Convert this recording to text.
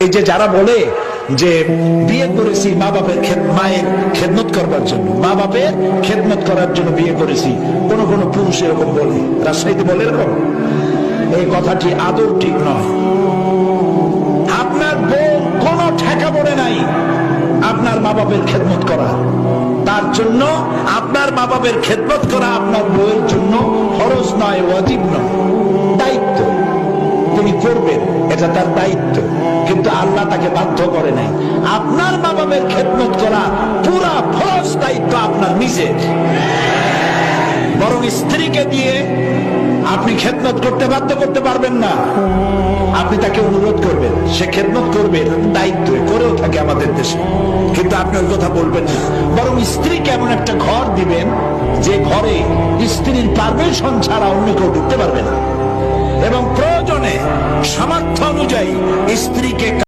এই যে যারা বলে যে বিয়ে করেছি মা বাপের মায়ের খেদমত করবার জন্য, মা বাপের খেদমত করার জন্য বিয়ে করেছি, কোন কোন পুরুষ এরকম বলে, রাজশাহীতে বলে এরকম। এই কথাটি আদৌ ঠিক নয়। আপনার বউ কোন ঠেকা পড়ে নাই আপনার মা বাপের খেদমত করা, তার জন্য আপনার মা বাপের খেদমত করা আপনার বউয়ের জন্য ফরজ নয়, ওয়াজিব নয়, দায়িত্ব। তিনি করবেন, এটা তার দায়িত্ব, কিন্তু আল্লাহ তাকে বাধ্য করে নাই। আপনার মা বাবার খেদমত করা পুরা ফরজ দায়িত্ব আপনার নিজের। বরং স্ত্রীকে দিয়ে আপনি খেদমত করতে বাধ্য করতে পারবেন না। আপনি তাকে অনুরোধ করবেন, সে খেদমত করবে, দায়িত্ব করেও থাকে আমাদের দেশে, কিন্তু আপনি ওই কথা বলবেন না। বরং স্ত্রীকে এমন একটা ঘর দিবেন যে ঘরে স্ত্রীর পারমিশন ছাড়া অন্য কেউ ঢুকতে পারবে না, এবং প্রয়োজনে সামর্থ্য অনুযায়ী স্ত্রীকে